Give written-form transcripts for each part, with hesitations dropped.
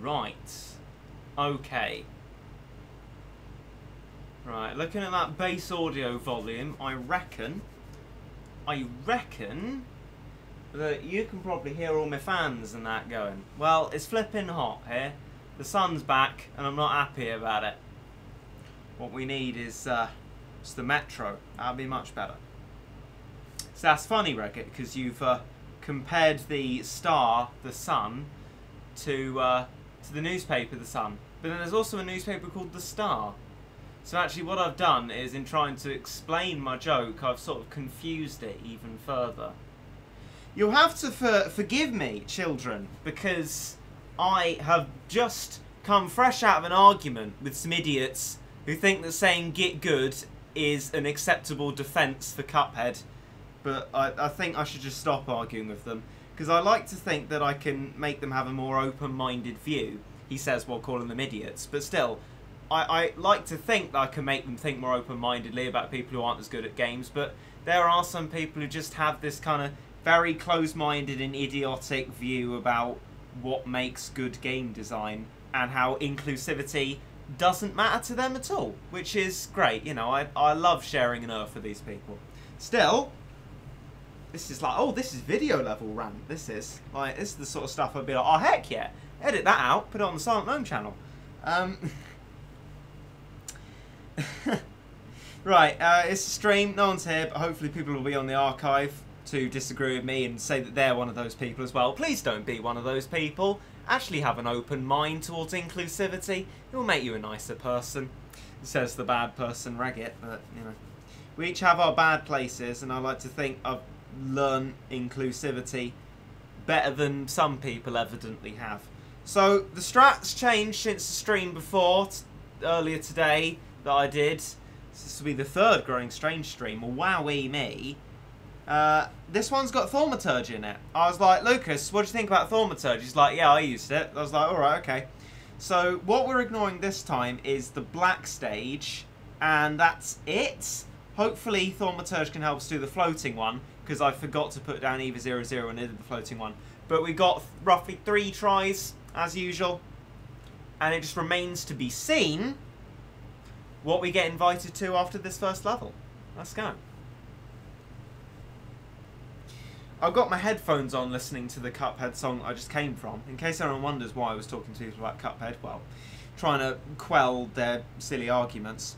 Right. Okay. Right, looking at that bass audio volume, I reckon that you can probably hear all my fans and that going. Well, it's flipping hot here. The sun's back, and I'm not happy about it. What we need is just the metro. That'll be much better. So that's funny, Reggit, because you've compared the star, the sun, to the newspaper, the Sun. But then there's also a newspaper called the Star. So actually what I've done is, in trying to explain my joke, I've sort of confused it even further. You'll have to forgive me, children, because I have just come fresh out of an argument with some idiots who think that saying "get good" is an acceptable defence for Cuphead. But I think I should just stop arguing with them, because I like to think that I can make them have a more open-minded view. He says while calling them idiots, but still, I like to think that I can make them think more open-mindedly about people who aren't as good at games, but there are some people who just have this kind of very close-minded and idiotic view about what makes good game design, and how inclusivity doesn't matter to them at all, which is great. You know, I love sharing an earth with these people. Still, this is like, oh, this is video level rant. This is the sort of stuff I'd be like, oh heck yeah, edit that out, put it on the Silent Gnome channel. Right, it's a stream, no one's here, but hopefully people will be on the archive to disagree with me and say that they're one of those people as well. Please don't be one of those people. Actually have an open mind towards inclusivity. It will make you a nicer person, says the bad person, Reggit. But, you know, we each have our bad places, and I like to think I've learned inclusivity better than some people evidently have. So the strat's changed since the stream before, earlier today, that I did. This will be the third Growing Strange stream. Well, wowee me. This one's got thaumaturge in it. I was like, Lucas, what do you think about thaumaturge? He's like, yeah, I used it. I was like, alright, okay. So what we're ignoring this time is the black stage, and that's it. Hopefully thaumaturge can help us do the floating one, because I forgot to put down either 0-0 and did the floating one. But we got roughly 3 tries, as usual. And it just remains to be seen what we get invited to after this first level. Let's go. I've got my headphones on listening to the Cuphead song I just came from. In case anyone wonders why I was talking to people about Cuphead, well, trying to quell their silly arguments.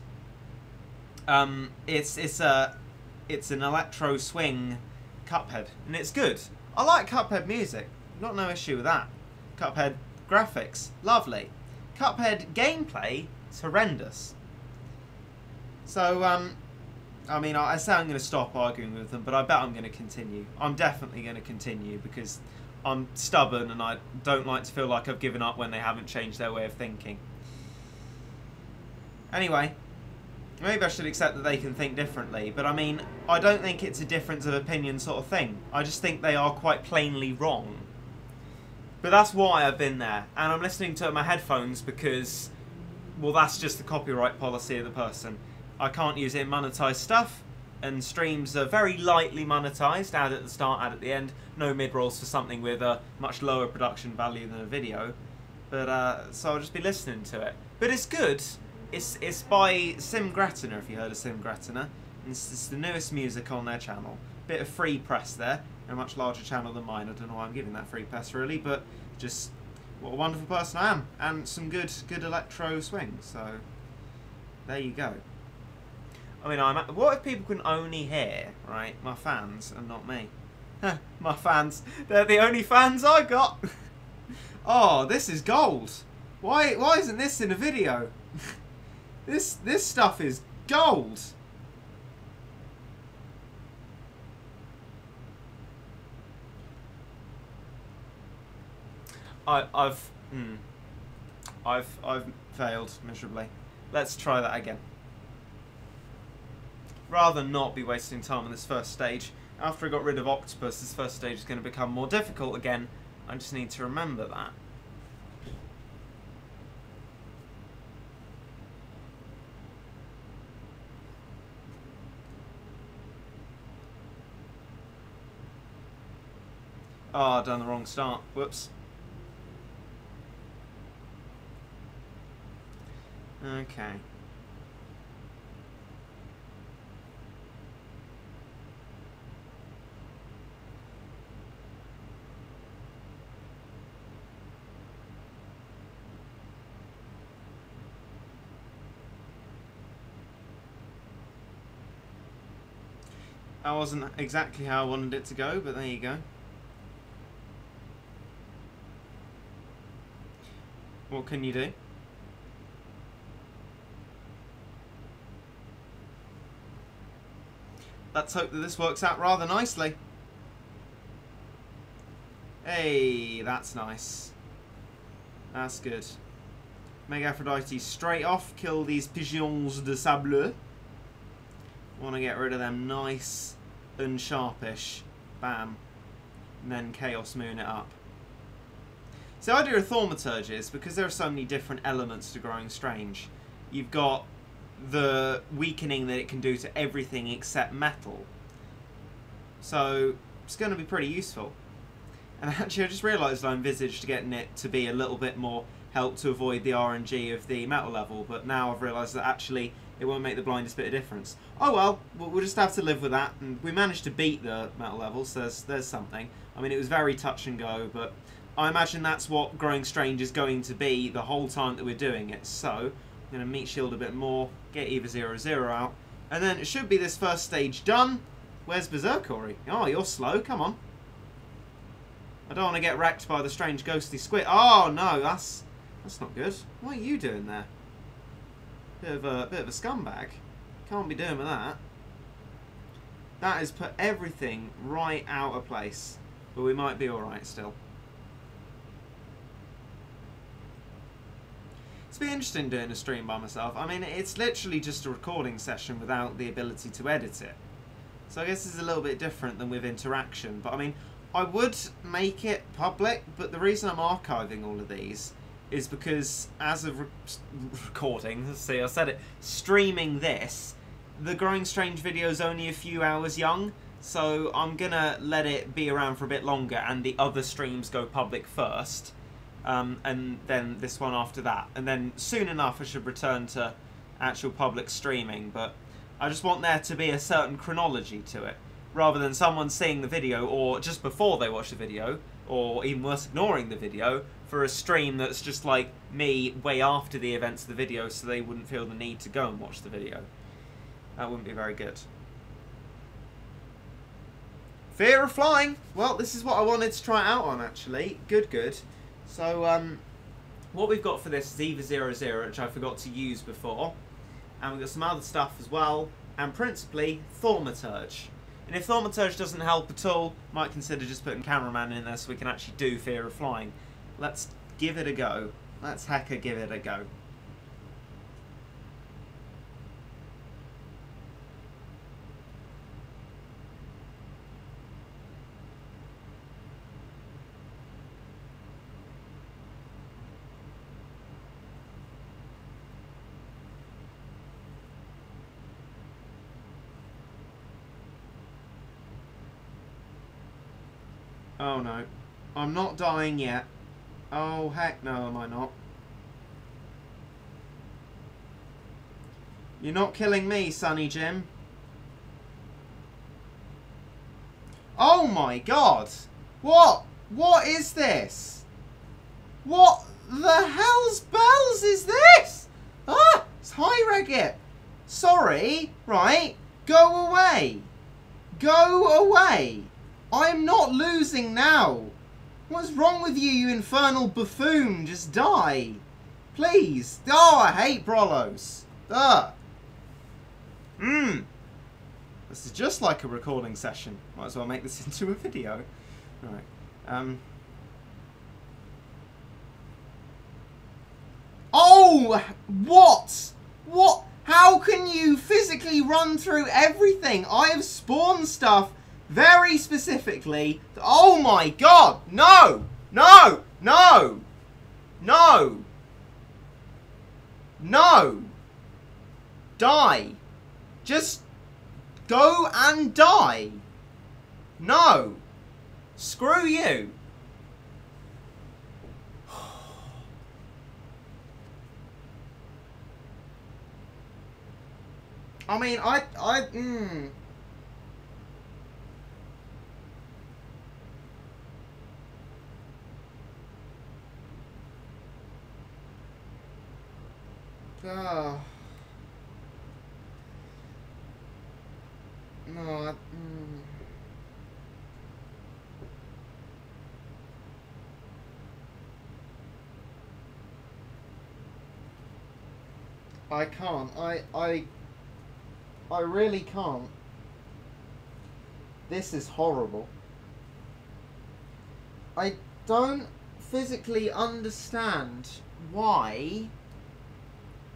It's an electro swing Cuphead, and it's good. I like Cuphead music, got no issue with that. Cuphead graphics, lovely. Cuphead gameplay, it's horrendous. So, I mean, I say I'm going to stop arguing with them, but I bet I'm going to continue. I'm definitely going to continue, because I'm stubborn and I don't like to feel like I've given up when they haven't changed their way of thinking. Anyway, maybe I should accept that they can think differently, but I mean, I don't think it's a difference of opinion sort of thing. I just think they are quite plainly wrong. But that's why I've been there, and I'm listening to it on my headphones because, well, that's just the copyright policy of the person. I can't use it in monetized stuff, and streams are very lightly monetized, ad at the start, ad at the end. No mid-rolls for something with a much lower production value than a video. But, so I'll just be listening to it. But it's good. It's by Sim Gratimer, if you heard of Sim Gratimer. It's the newest music on their channel. Bit of free press there. A much larger channel than mine. I don't know why I'm giving that free press, really, but just what a wonderful person I am. And some good electro swing, so there you go. I mean, what if people can only hear, right, my fans and not me? My fans, they're the only fans I got. Oh, this is gold. Why isn't this in a video? This stuff is gold. I've failed miserably. Let's try that again. Rather than not be wasting time on this first stage, after I got rid of Octopus, this first stage is going to become more difficult again. I just need to remember that. Oh, I've done the wrong start. Whoops. Okay. That wasn't exactly how I wanted it to go, but there you go. What can you do? Let's hope that this works out rather nicely. Hey, that's nice. That's good. Make Aphrodite straight off, kill these pigeons de sable. Want to get rid of them nice and sharpish. Bam. And then Chaos Moon it up. So the idea of thaumaturge is, because there are so many different elements to Growing Strange, you've got the weakening that it can do to everything except metal. So it's going to be pretty useful. And actually I just realised I envisaged getting it to be a little bit more help to avoid the RNG of the metal level, but now I've realised that actually it won't make the blindest bit of difference. Oh well, we'll just have to live with that. And we managed to beat the metal levels, so there's something. I mean, it was very touch and go, but I imagine that's what Growing Strange is going to be the whole time that we're doing it. So I'm going to meat shield a bit more, get Eva 00 out, and then it should be this first stage done. Where's Berserkory? Oh, you're slow, come on. I don't want to get wrecked by the strange ghostly squid. Oh no, that's not good. What are you doing there? Bit of a scumbag. Can't be doing with that. That has put everything right out of place. But we might be alright still. It's been interesting doing a stream by myself. I mean, it's literally just a recording session without the ability to edit it. So I guess it's a little bit different than with interaction. But I mean, I would make it public, but the reason I'm archiving all of these is because as of recording, let's see, I said it, streaming this, the Growing Strange video is only a few hours young, so I'm gonna let it be around for a bit longer and the other streams go public first, and then this one after that. And then soon enough I should return to actual public streaming, but I just want there to be a certain chronology to it, rather than someone seeing the video or just before they watch the video, or even worse, ignoring the video, for a stream that's just like me way after the events of the video, so they wouldn't feel the need to go and watch the video. That wouldn't be very good. Fear of flying! Well, this is what I wanted to try out on, actually. Good, good. So, what we've got for this is Eva 00, which I forgot to use before. And we've got some other stuff as well. And principally, thaumaturge. And if thaumaturge doesn't help at all, might consider just putting cameraman in there so we can actually do Fear of Flying. Let's give it a go. Let's hecka give it a go. Oh no. I'm not dying yet. Oh heck no, am I not? You're not killing me, Sonny Jim. Oh my god! What? What is this? What the hell's bells is this? Ah! It's High-Regit! Sorry, right? Go away! Go away! I'm not losing now! What's wrong with you, you infernal buffoon? Just die! Please! Oh, I hate Brolos! Ugh! This is just like a recording session. Might as well make this into a video. Right. Oh! What? What? How can you physically run through everything? I have spawned stuff very specifically. Oh my god! No! No! No! No! No! Die! Just go and die! No! Screw you! I mean, Oh. No, I can't. I really can't. This is horrible. I don't physically understand why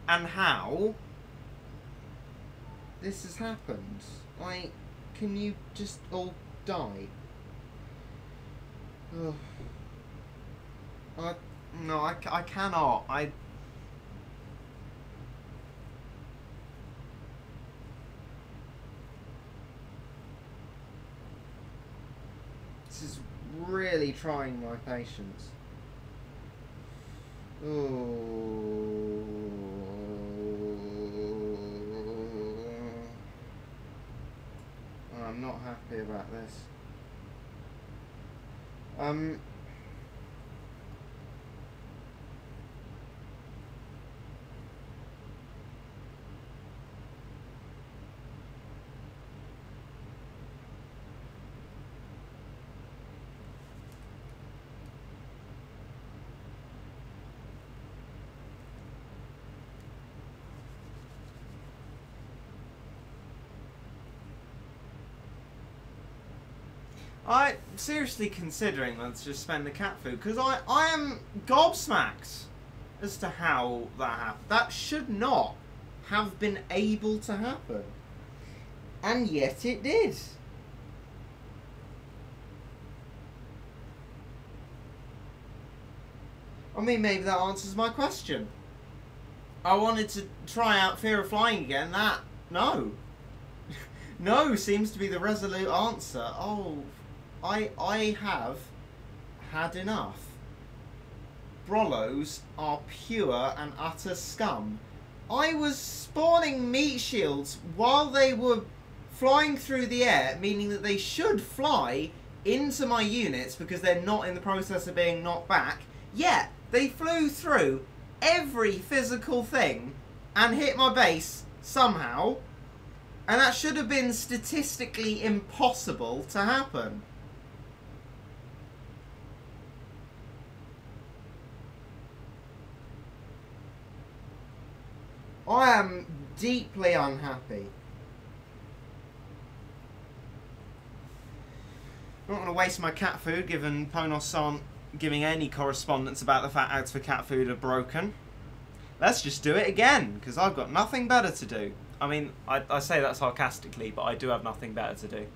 and how this has happened. Like, can you just all die? Ugh. No, I cannot. This is really trying my patience. Ooh. I'm not happy about this. I'm seriously considering let's just spend the cat food, because I am gobsmacked as to how that happened. That should not have been able to happen. And yet it did. I mean, maybe that answers my question. I wanted to try out Fear of Flying again. No. No seems to be the resolute answer. Oh, I have had enough. Brollos are pure and utter scum. I was spawning meat shields while they were flying through the air, meaning that they should fly into my units because they're not in the process of being knocked back. Yet, they flew through every physical thing and hit my base somehow. And that should have been statistically impossible to happen. I am deeply unhappy. I'm not going to waste my cat food, given Ponos aren't giving any correspondence about the fact ads for cat food are broken. Let's just do it again, because I've got nothing better to do. I mean, I say that sarcastically, but I do have nothing better to do.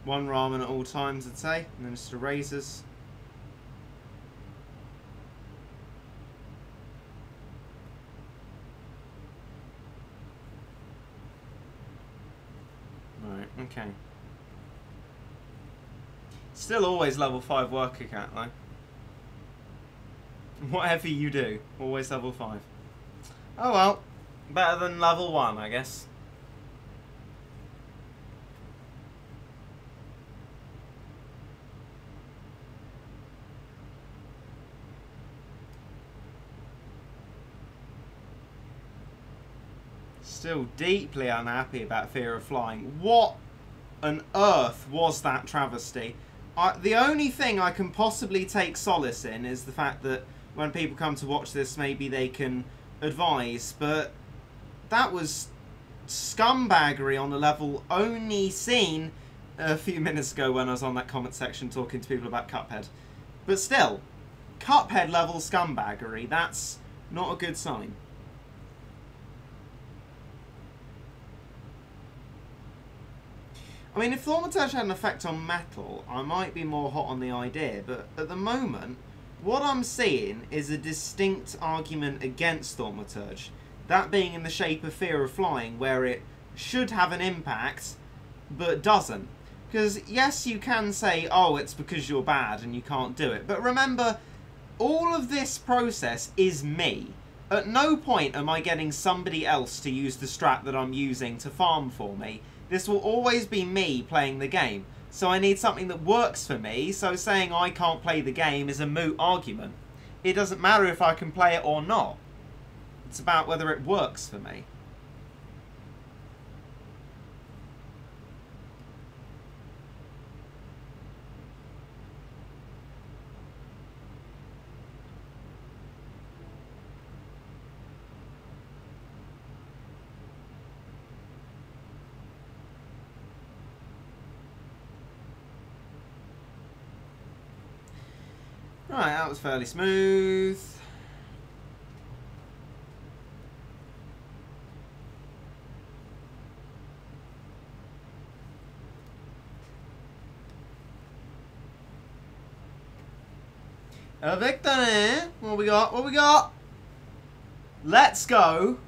One ramen at all times, I'd say, and then just erasers. Right, okay. Still always level 5 worker cat, though. Whatever you do, always level 5. Oh well, better than level 1, I guess. Still deeply unhappy about Fear of Flying. What on earth was that travesty? The only thing I can possibly take solace in is the fact that when people come to watch this, maybe they can advise, but that was scumbaggery on a level only seen a few minutes ago when I was on that comment section talking to people about Cuphead. But still, Cuphead level scumbaggery, that's not a good sign. I mean, if thaumaturge had an effect on metal, I might be more hot on the idea, but at the moment, what I'm seeing is a distinct argument against thaumaturge. That being in the shape of fear of flying, where it should have an impact, but doesn't. Because, yes, you can say, oh, it's because you're bad and you can't do it. But remember, all of this process is me. At no point am I getting somebody else to use the strat that I'm using to farm for me. This will always be me playing the game. So I need something that works for me, so saying I can't play the game is a moot argument. It doesn't matter if I can play it or not. It's about whether it works for me. Right, that was fairly smooth. A victory! What we got? What we got? Let's go!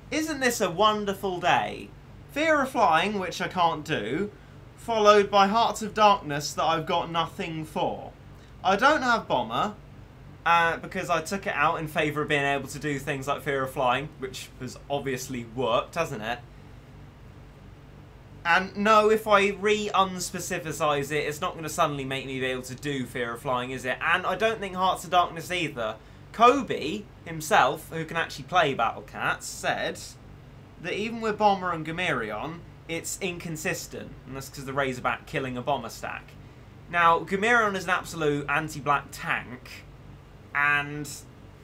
Isn't this a wonderful day? Fear of flying, which I can't do, followed by Hearts of Darkness that I've got nothing for. I don't have Bomber, because I took it out in favour of being able to do things like Fear of Flying, which has obviously worked, hasn't it? And no, if I re-unspecifice it, it's not going to suddenly make me be able to do Fear of Flying, is it? And I don't think Hearts of Darkness either. Kobe himself, who can actually play Battle Cats, said that even with Bomber and Gamerion, it's inconsistent. And that's because the Razorback killing a Bomber stack. Now, Gamerion is an absolute anti-black tank, and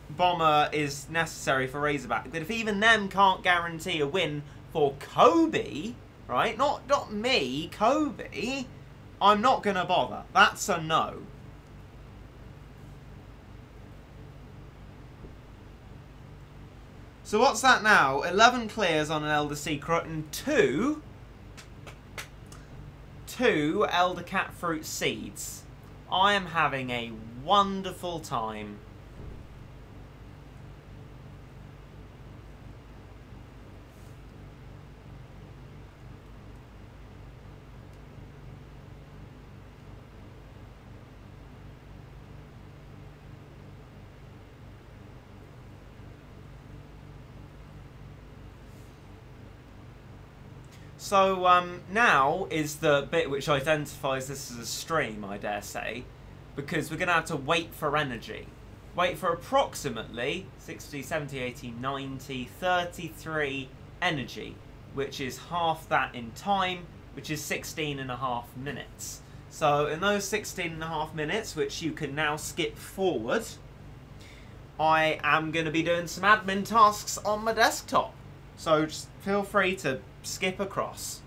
Bomber is necessary for Razorback. But if even them can't guarantee a win for Kobe, right? Not me, Kobe, I'm not going to bother. That's a no. So what's that now? 11 clears on an Elder Secret and two Elder Cat Fruit Seeds. I am having a wonderful time. So now is the bit which identifies this as a stream, I dare say, because we're going to have to wait for energy. Wait for approximately 60, 70, 80, 90, 33 energy, which is half that in time, which is 16.5 minutes. So in those 16.5 minutes, which you can now skip forward, I am going to be doing some admin tasks on my desktop. So just feel free to skip across.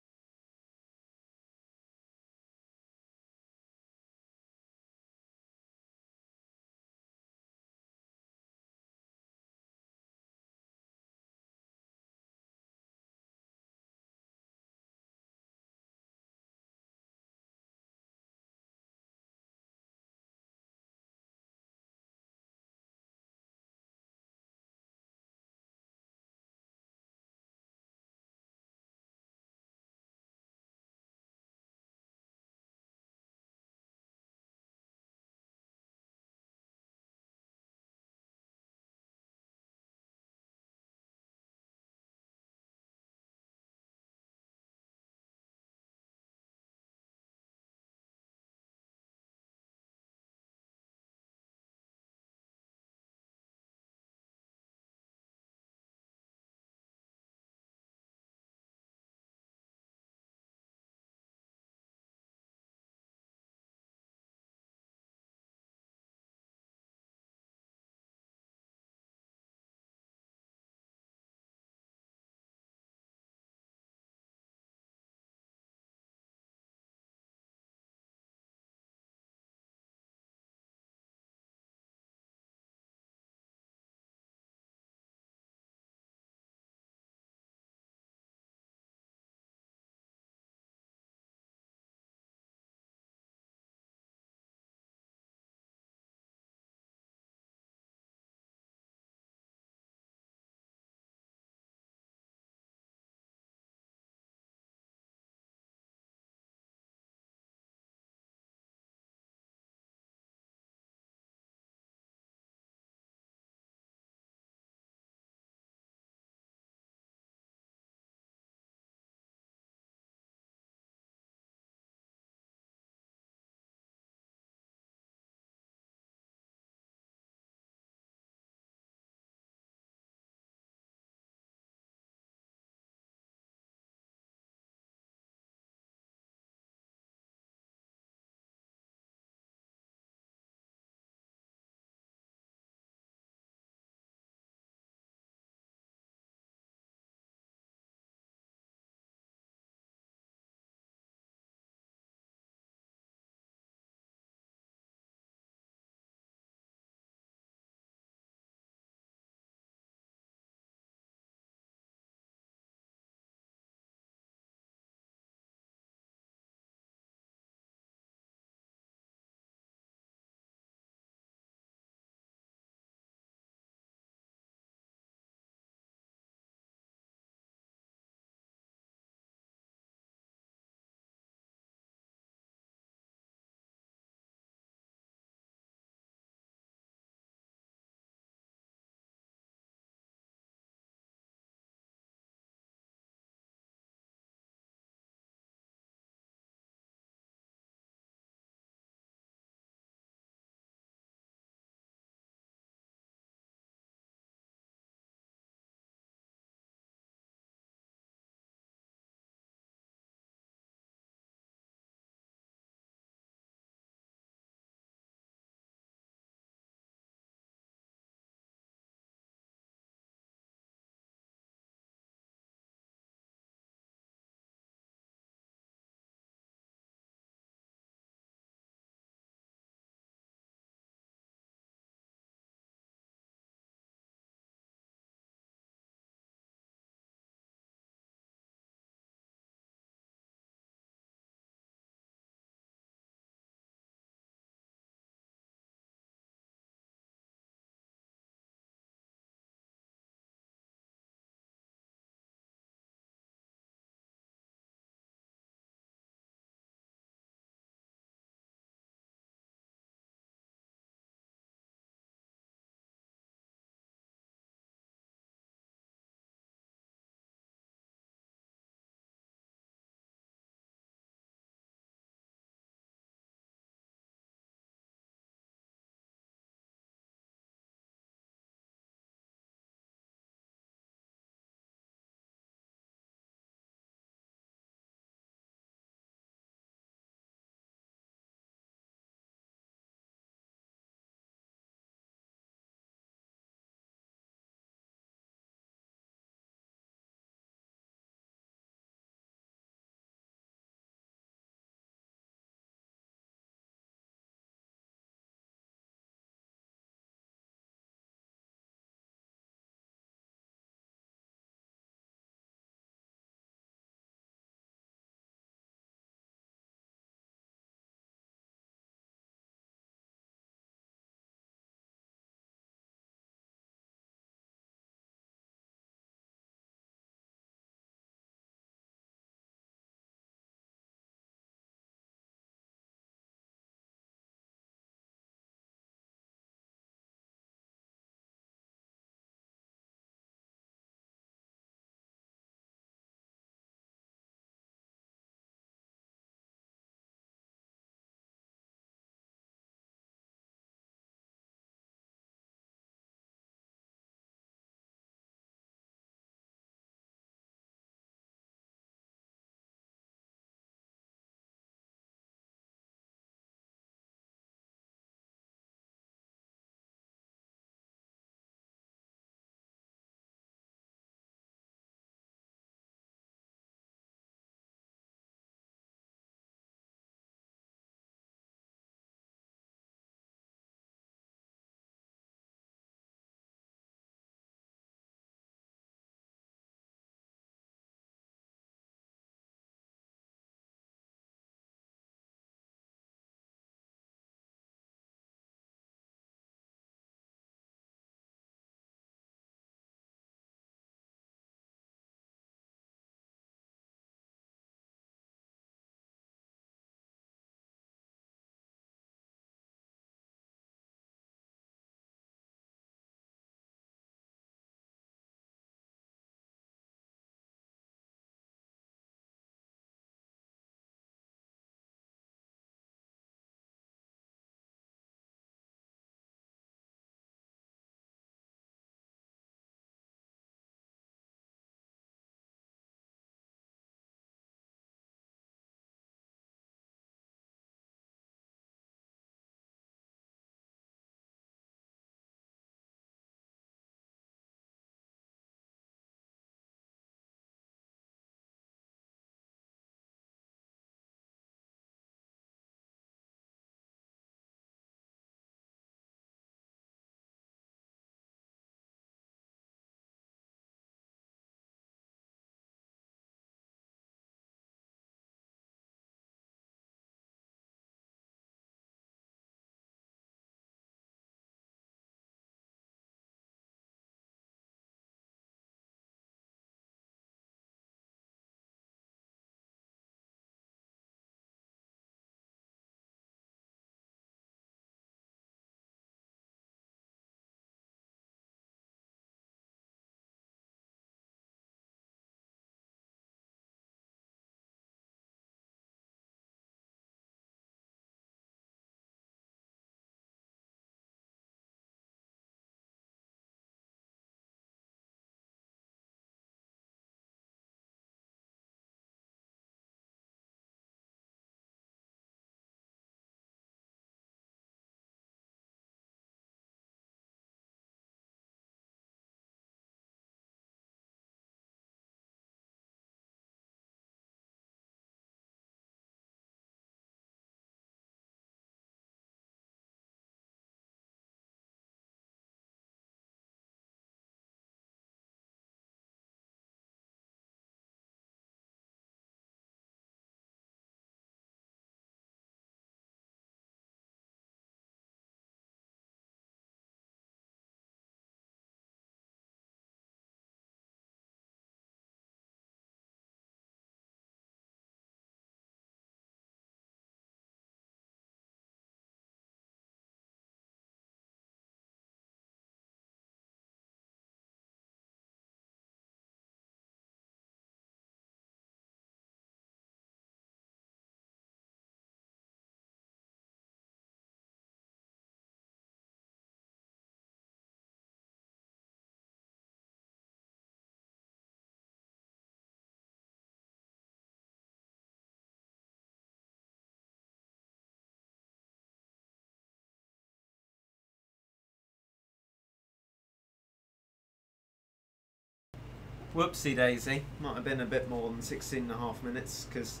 Whoopsie daisy. Might have been a bit more than 16.5 minutes because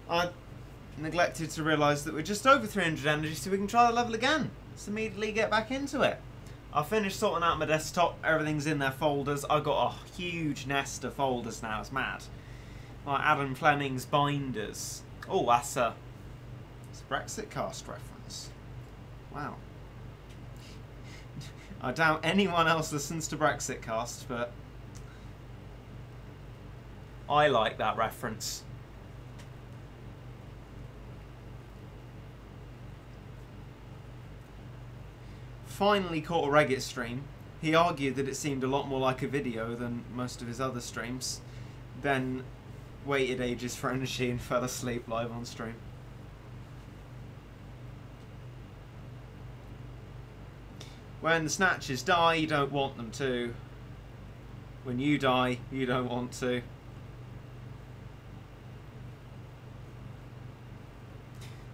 I neglected to realise that we're just over 300 energy, so we can try the level again. Let's immediately get back into it. I finished sorting out my desktop. Everything's in their folders. I've got a huge nest of folders now. It's mad. Like Adam Fleming's binders. Oh, it's a Brexit cast reference. Wow. I doubt anyone else listens to Brexit cast, but I like that reference. Finally caught a Reddit stream. He argued that it seemed a lot more like a video than most of his other streams. Then waited ages for energy and fell asleep live on stream. When the snatchers die, you don't want them to. When you die, you don't want to.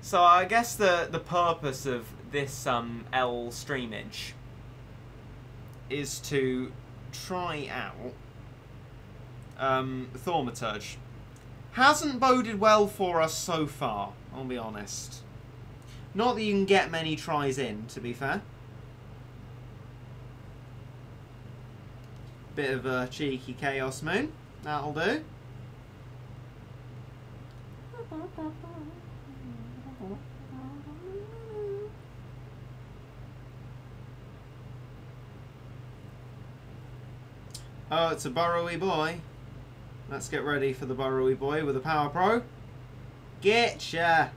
So I guess the purpose of this L streamage is to try out thaumaturge. Hasn't boded well for us so far, I'll be honest. Not that you can get many tries in, to be fair. Bit of a cheeky Chaos Moon, that'll do. Oh, it's a burrowy boy. Let's get ready for the burrowy boy with a Power Pro. Getcha!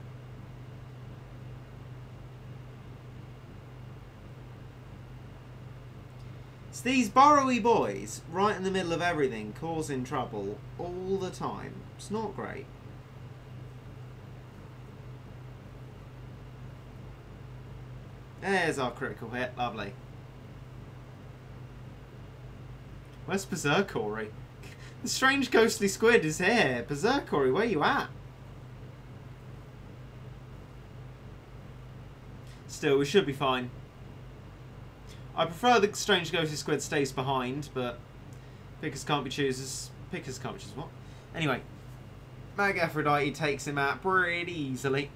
It's these burrowy boys right in the middle of everything causing trouble all the time. It's not great. There's our critical hit. Lovely. Where's Berserkory? The strange ghostly squid is here. Berserkory, where you at? Still, we should be fine. I prefer the strange ghostly squid stays behind, but pickers can't be choosers. Pickers can't choose what? Anyway, Mag Aphrodite takes him out pretty easily.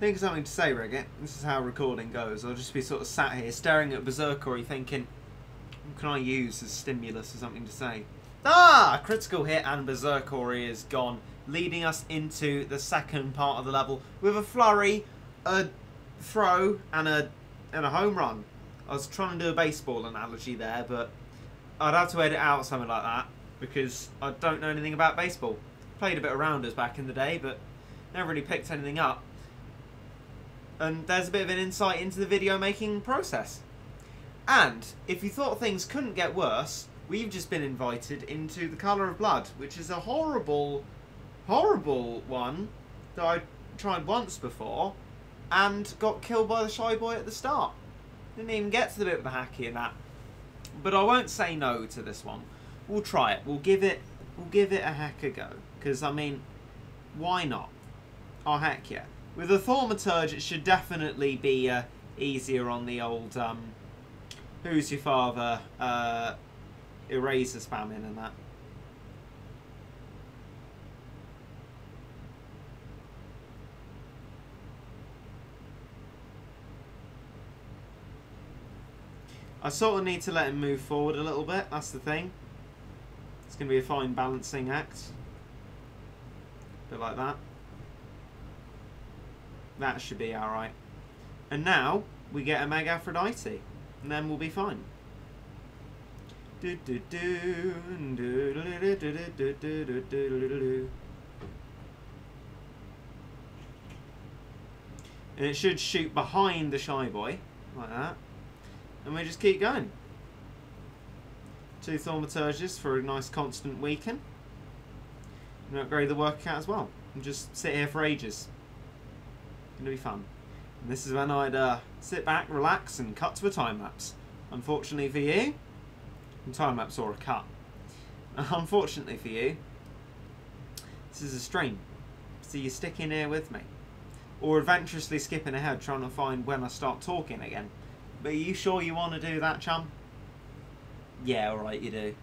Think of something to say, Regget. This is how recording goes. I'll just be sort of sat here staring at Berserkory thinking, what can I use as stimulus or something to say? Ah! Critical hit and Berserkory is gone, leading us into the second part of the level with a flurry, a throw, and a home run. I was trying to do a baseball analogy there, but I'd have to edit out something like that because I don't know anything about baseball. Played a bit of rounders back in the day, but never really picked anything up. And there's a bit of an insight into the video making process. And if you thought things couldn't get worse, we've just been invited into The Colour of Blood, which is a horrible, horrible one that I tried once before and got killed by the shy boy at the start. Didn't even get to the bit with the hacky and that. But I won't say no to this one. We'll try it. We'll give it a heck a go. Because I mean, why not? Oh heck yeah. With a thaumaturge, it should definitely be easier on the old who's your father eraser spamming and that. I sort of need to let him move forward a little bit, that's the thing. It's going to be a fine balancing act. A bit like that. That should be alright. And now, we get a Meg Aphrodite. And then we'll be fine. And it should shoot behind the shy boy. Like that. And we just keep going. 2 thaumaturges for a nice constant weaken. And upgrade the worker cat as well. And just sit here for ages. Gonna be fun. And this is when I'd sit back, relax, and cut to a time lapse. Unfortunately for you, a time lapse or a cut. Unfortunately for you, this is a stream, so you're sticking here with me, or adventurously skipping ahead trying to find when I start talking again. But are you sure you want to do that, chum? Yeah, alright, you do.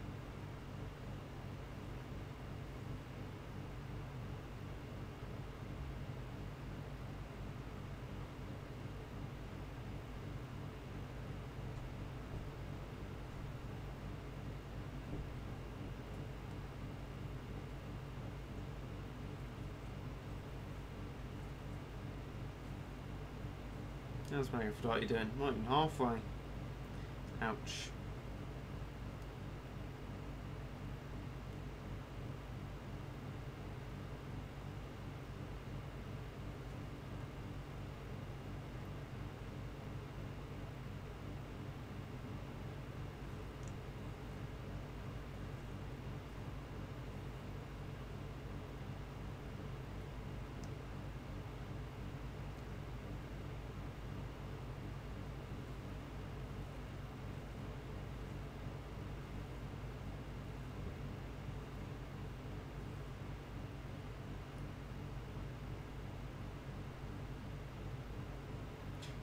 How's my Aphrodite doing? Not even halfway. Ouch.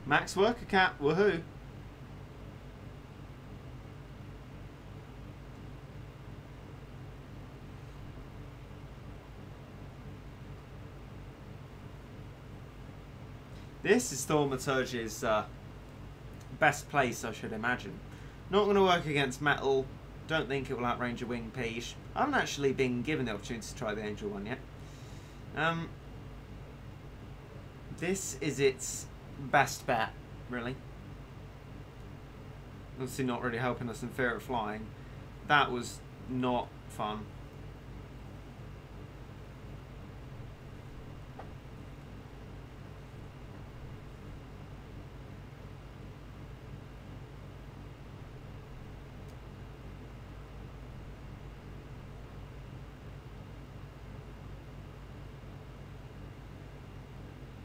Max Worker Cat, woohoo! This is Thaumaturge's best place, I should imagine. Not going to work against metal. Don't think it will outrange a wing piege. I haven't actually been given the opportunity to try the angel one yet. This is its best bet, really. Obviously not really helping us in fear of flying. That was not fun.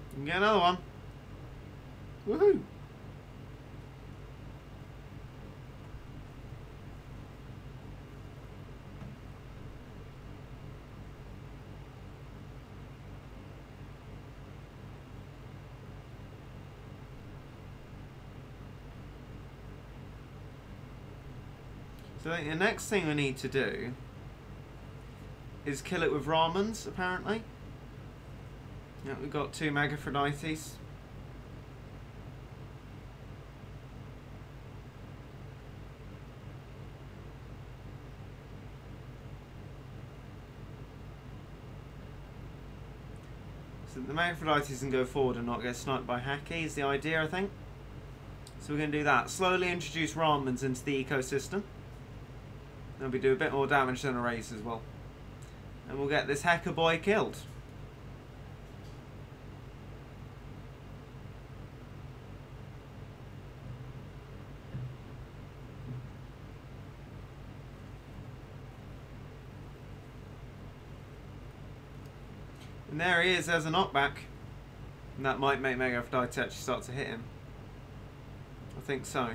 You can get another one. Woohoo! So the next thing we need to do is kill it with ramens, apparently. Yeah, we've got 2 Megaphrodites. So the Megaphrodites can go forward and not get sniped by Hacky is the idea, I think. So we're going to do that. Slowly introduce ramens into the ecosystem. Then we do a bit more damage than a race as well. And we'll get this hacker boy killed. And there he is, there's a knockback. And that might make Megaphrodite actually start to hit him. I think so.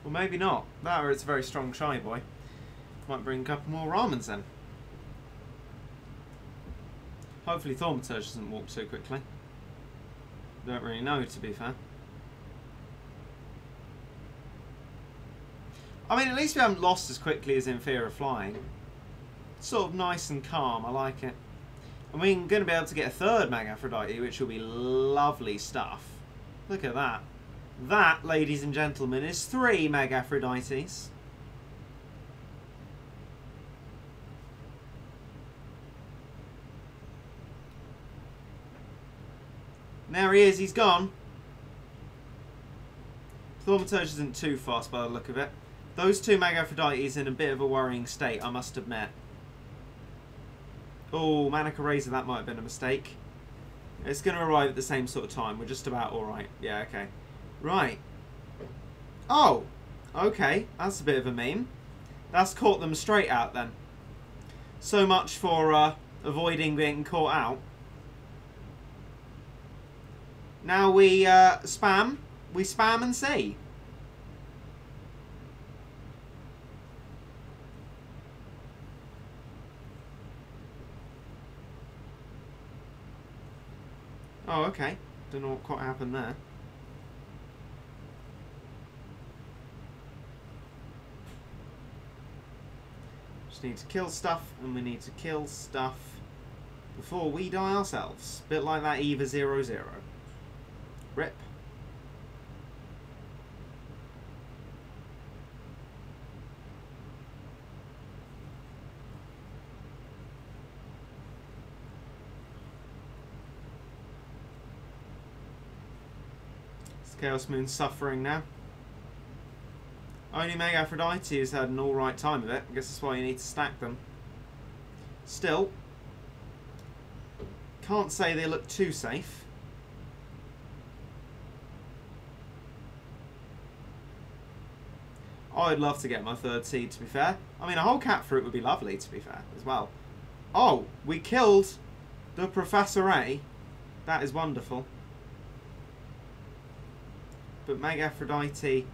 Well, maybe not. That or it's a very strong shy boy. Might bring a couple more ramens then. Hopefully Thaumaturge doesn't warp so quickly. Don't really know, to be fair. I mean, at least we haven't lost as quickly as in Fear of Flying. It's sort of nice and calm, I like it. And we're going to be able to get a 3rd Megaphrodite, which will be lovely stuff. Look at that. That, ladies and gentlemen, is 3 Megaphrodites. There he is, he's gone. Thaumaturge isn't too fast by the look of it. Those two Mega Aphrodites in a bit of a worrying state, I must admit. Oh, Manic Eraser, that might have been a mistake. It's going to arrive at the same sort of time. We're just about alright. Yeah, okay. Right. Oh, okay. That's a bit of a meme. That's caught them straight out then. So much for avoiding being caught out. Now we spam. We spam and see. Oh, okay. Don't know what quite happened there. Just need to kill stuff, and we need to kill stuff before we die ourselves. Bit like that Eva 00. Rip. Chaos Moon's suffering now. Only Mega Aphrodite has had an alright time of it. I guess that's why you need to stack them. Still, can't say they look too safe. I'd love to get my third seed, to be fair. I mean, a whole cat fruit would be lovely, to be fair, as well. Oh, we killed the Professor A. That is wonderful. But Mega Aphrodite,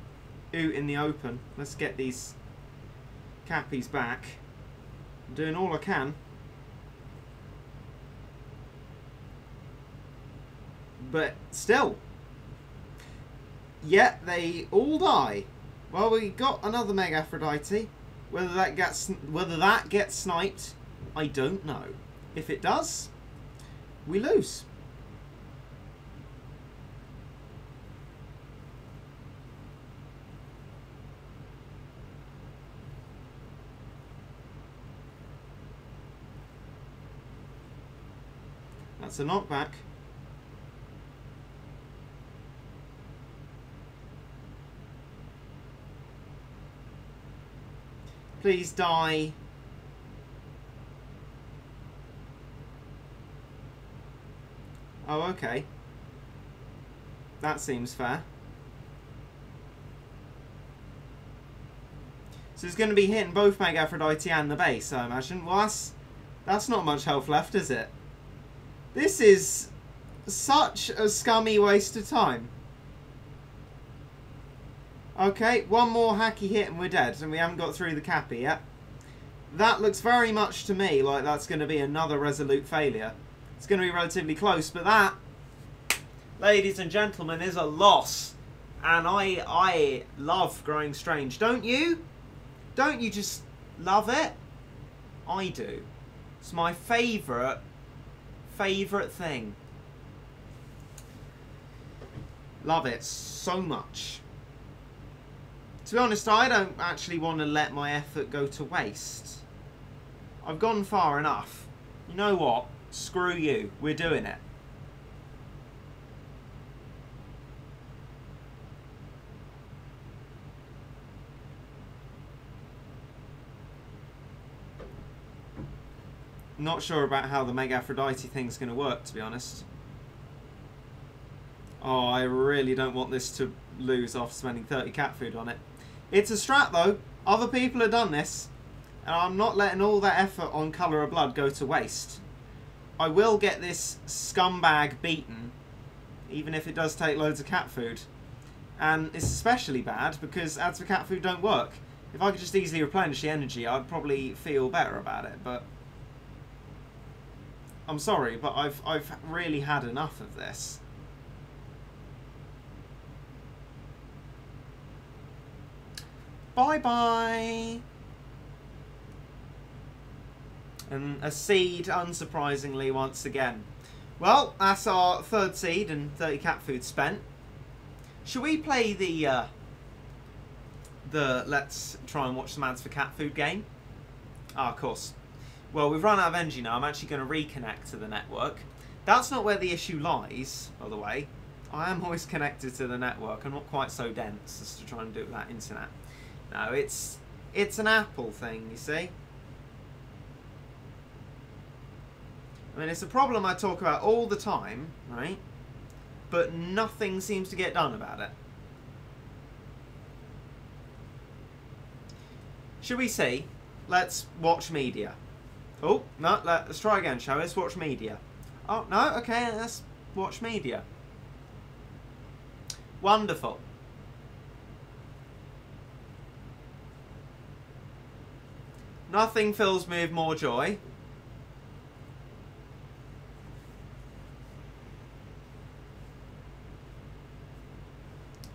out in the open. Let's get these cappies back. I'm doing all I can. But still. Yet they all die. Well, we got another Mega Aphrodite. Whether that gets sniped, I don't know. If it does, we lose. That's a knockback. Please die. Oh, okay. That seems fair. So it's going to be hitting both Mega Aphrodite and the base, I imagine. Well, that's not much health left, is it? This is such a scummy waste of time. Okay, one more hacky hit and we're dead, and we haven't got through the cappy yet. That looks very much to me like that's going to be another resolute failure. It's going to be relatively close, but that, ladies and gentlemen, is a loss. And I love Growing Strange. Don't you? Don't you just love it? I do. It's my favourite thing. Love it so much. To be honest, I don't actually want to let my effort go to waste. I've gone far enough. You know what? Screw you. We're doing it. Not sure about how the Mega Aphrodite thing's going to work, to be honest. Oh, I really don't want this to lose after spending 30 cat food on it. It's a strat, though. Other people have done this. And I'm not letting all that effort on Colour of Blood go to waste. I will get this scumbag beaten, even if it does take loads of cat food. And it's especially bad because ads for cat food don't work. If I could just easily replenish the energy, I'd probably feel better about it, but I'm sorry, but I've really had enough of this. Bye-bye! And a seed, unsurprisingly, once again. Well, that's our third seed and 30 cat food spent. Should we play the let's try and watch some ads for cat food game? Ah, of course. Well, we've run out of energy now. I'm actually going to reconnect to the network. That's not where the issue lies, by the way. I am always connected to the network. I'm not quite so dense as to try and do it without internet. No, it's an Apple thing, you see. I mean, it's a problem I talk about all the time, right? But nothing seems to get done about it. Should we see? Let's watch media. Oh, no, let's try again, shall we? Let's watch media. Oh, no, okay, let's watch media. Wonderful. Nothing fills me with more joy.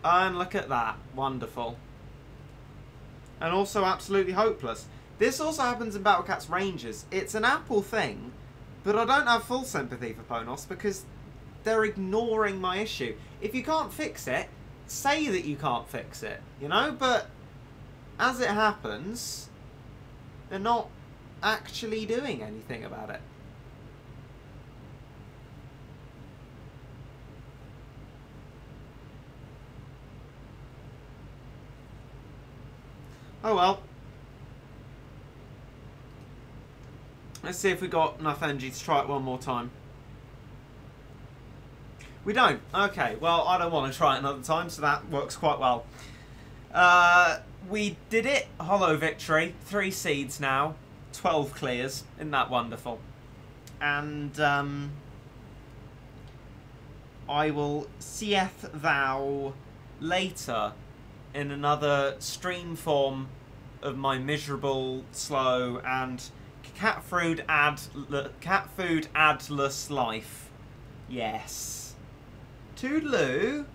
And look at that. Wonderful. And also absolutely hopeless. This also happens in Battle Cats Rangers. It's an Apple thing, but I don't have full sympathy for Ponos because they're ignoring my issue. If you can't fix it, say that you can't fix it, you know? But as it happens, they're not actually doing anything about it. Oh well. Let's see if we got enough energy to try it one more time. We don't. Okay, well, I don't want to try it another time, so that works quite well. We did it. Hollow victory. 3 seeds now. 12 clears. Isn't that wonderful? And I will seeth thou later in another stream form of my miserable, slow, and cat food adless life. Yes. Toodaloo.